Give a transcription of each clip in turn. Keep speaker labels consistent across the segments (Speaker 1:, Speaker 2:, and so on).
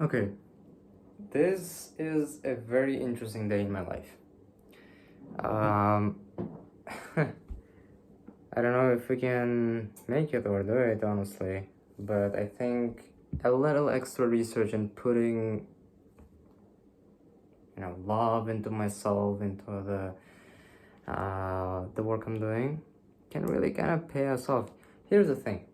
Speaker 1: Okay, this is a very interesting day in my life. Um, I don't know if we can make it or do it, honestly, but I think a little extra research and putting, love into myself, into the work I'm doing, can really kind of pay us off. Here's the thing.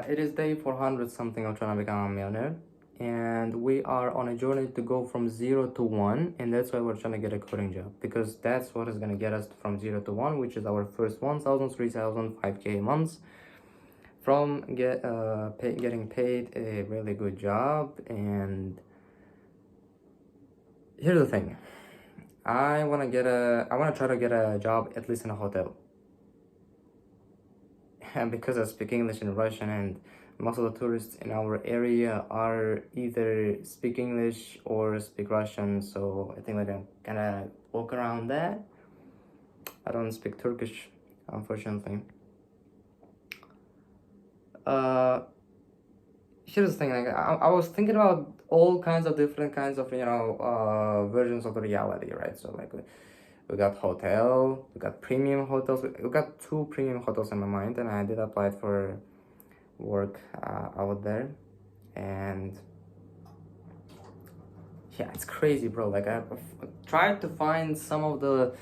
Speaker 1: It is day 400 something of trying to become a millionaire, and we are on a journey to go from 0 to 1, and that's why we're trying to get a coding job, because that's what is going to get us from 0 to 1, which is our first 1,000, 3,000, 5K months from getting paid a really good job. And here's the thing. I want to try to get a job at least in a hotel. And because I speak English and Russian, and most of the tourists in our area are either speak English or speak Russian, so I think we can kind of walk around that. I don't speak Turkish, unfortunately. Uh, Here's the thing. Like I was thinking about all kinds of different kinds of versions of the reality, right? So like we got hotel, we got premium hotels. We got two premium hotels in my mind, and I did apply for work out there. And yeah, it's crazy, bro. Like I've tried to find some of the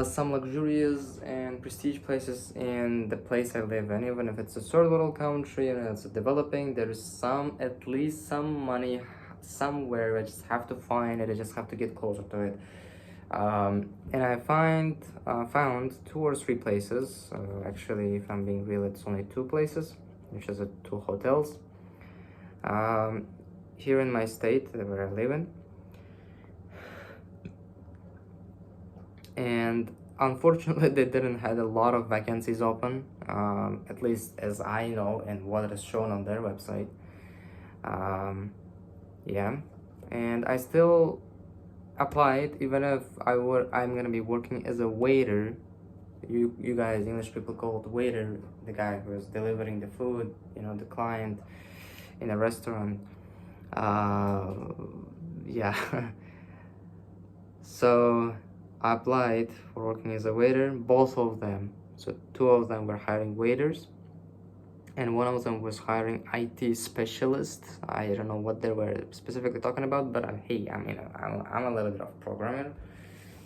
Speaker 1: some luxurious and prestige places in the place I live in. Even if it's a third world country and it's developing, there's at least some money somewhere. I just have to find it. I just have to get closer to it. And I found two or three places. Actually, if I'm being real, it's only two places, which is two hotels. Um, Here in my state where I live in, and unfortunately they didn't have a lot of vacancies open, at least as I know and what is shown on their website. um, yeah, and I still applied even if I'm gonna be working as a waiter. You guys English people call it waiter, the guy who is delivering the food, the client in a restaurant. uh, yeah. So I applied for working as a waiter, both of them. So two of them were hiring waiters, and one of them was hiring IT specialists. I don't know what they were specifically talking about, but hey, I mean, I'm a little bit of programmer,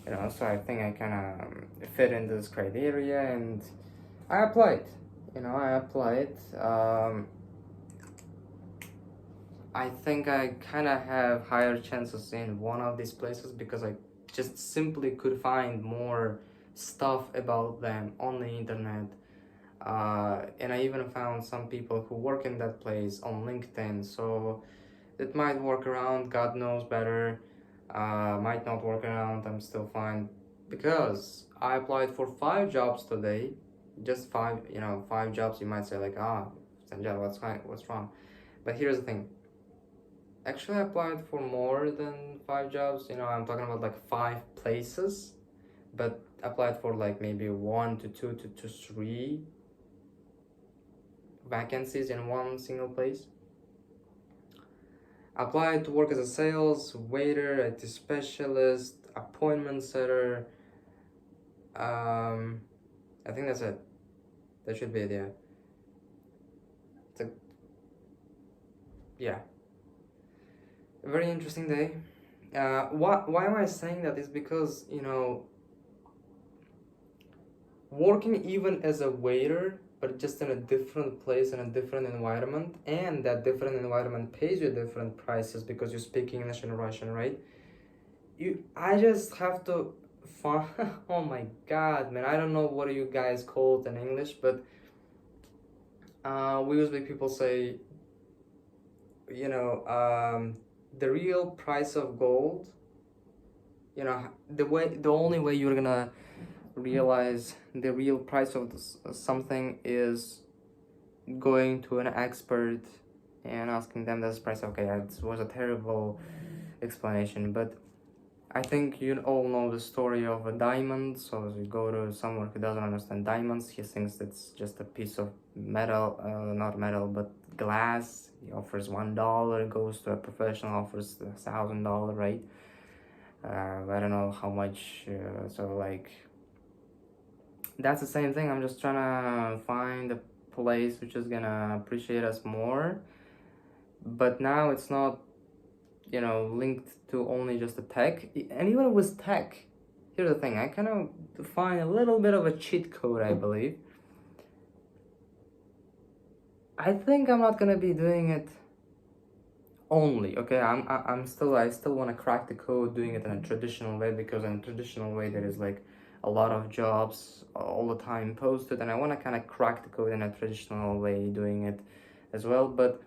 Speaker 1: so I think I kind of fit into this criteria, and I applied. I applied. I think I kind of have higher chances in one of these places because I just simply could find more stuff about them on the internet. And I even found some people who work in that place on LinkedIn. So it might work around, God knows better. Might not work around, I'm still fine. Because I applied for 5 jobs today. Just five, 5 jobs. You might say, like, Sanjar, what's wrong? But here's the thing. Actually, I applied for more than 5 jobs. I'm talking about like 5 places, but applied for like maybe 1 to 2 to 3 vacancies in one single place. Applied to work as a sales, waiter, IT specialist, appointment setter. I think that's it. That should be it. Yeah. It's a, yeah. A very interesting day. Why am I saying that? Is because working even as a waiter, but just in a different place in a different environment, and that different environment pays you different prices because you speak English and Russian, right? I just have to find. Oh my god, man! I don't know what you guys call it in English, but we usually people say, the real price of gold. The only way you're gonna realize the real price of something is going to an expert and asking them this price. Okay, it was a terrible explanation, but I think you all know the story of a diamond. So you go to someone who doesn't understand diamonds, he thinks it's just a piece of metal, not metal, but glass. He offers $1, goes to a professional, offers $1,000, right? I don't know how much. So like, that's the same thing. I'm just trying to find a place which is gonna appreciate us more. But now it's not, linked to only just the tech. And even with tech, here's the thing, I kind of find a little bit of a cheat code, I believe. I think I'm not gonna be doing it only, okay? I still want to crack the code doing it in a traditional way, because in a traditional way there is like a lot of jobs all the time posted, and I want to kind of crack the code in a traditional way doing it as well. But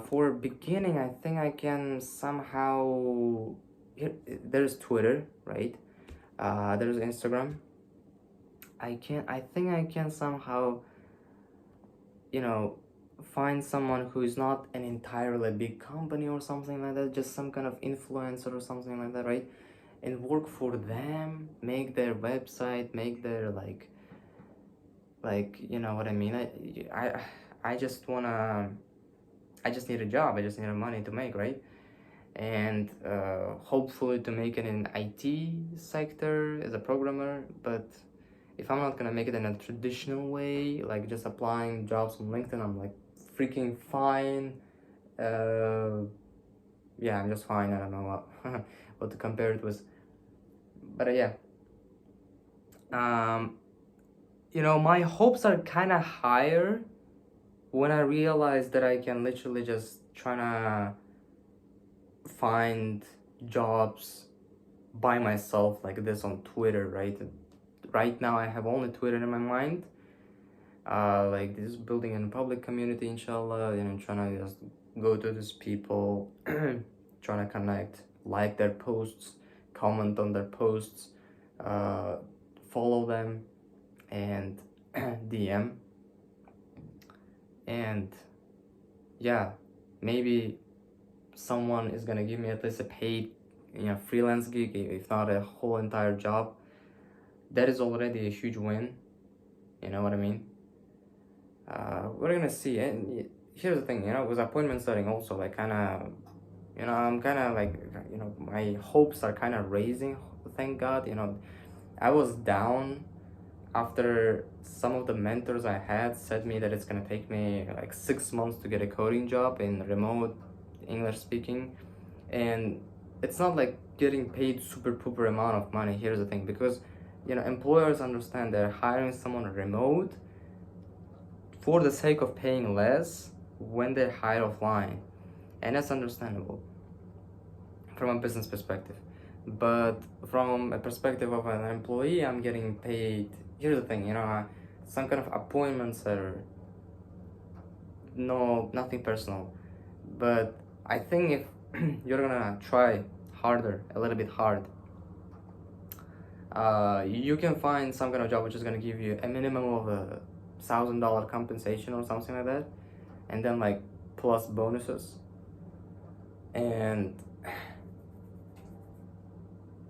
Speaker 1: for beginning, I think I can somehow. There's Twitter, right? There's Instagram. I think I can somehow, find someone who is not an entirely big company or something like that, just some kind of influencer or something like that, right? And work for them, make their website, make their you know what I mean. I just wanna. I just need a job. I just need money to make, right? And hopefully to make it in IT sector as a programmer. But if I'm not gonna make it in a traditional way, like just applying jobs on LinkedIn, I'm like freaking fine. Yeah, I'm just fine. I don't know what what to compare it with. But yeah, um, my hopes are kind of higher when I realize that I can literally just try to find jobs by myself like this on Twitter, right? Right now I have only Twitter in my mind. Like this building a public community, inshallah, trying to just go to these people, trying to connect, like their posts, comment on their posts, follow them, and DM. And yeah, maybe someone is gonna give me at least a paid, freelance gig, if not a whole entire job. That is already a huge win. You know what I mean? We're gonna see. And here's the thing, with appointment setting also, like kind of, I'm kind of like, my hopes are kind of raising. Thank God. I was down after some of the mentors I had said me that it's gonna take me like 6 months to get a coding job in remote English speaking, and it's not like getting paid super pooper amount of money. Here's the thing, because employers understand they're hiring someone remote for the sake of paying less when they hire offline, and that's understandable from a business perspective. But from a perspective of an employee, I'm getting paid. Here's the thing, some kind of appointments are no, nothing personal, but I think if you're gonna try harder, a little bit hard, you can find some kind of job which is gonna give you a minimum of $1,000 compensation or something like that, and then like plus bonuses, and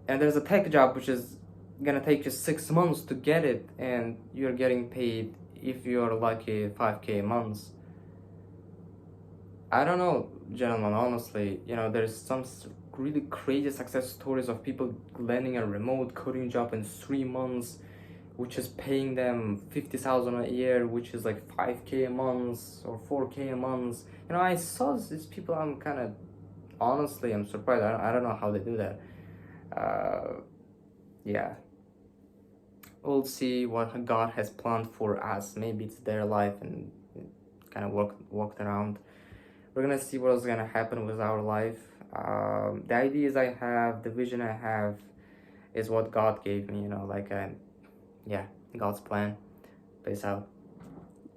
Speaker 1: there's a tech job which is gonna take you 6 months to get it, and you're getting paid, if you're lucky, 5K months. I don't know, gentlemen, honestly, there's some really crazy success stories of people landing a remote coding job in 3 months, which is paying them 50,000 a year, which is like 5K a month or 4K a month. I saw these people. I'm kind of, honestly, I'm surprised. I don't know how they do that. Yeah, we'll see what God has planned for us. Maybe it's their life and kind of walked around. We're gonna see what's gonna happen with our life. The ideas I have, the vision I have, is what God gave me. Yeah, God's plan. Peace out.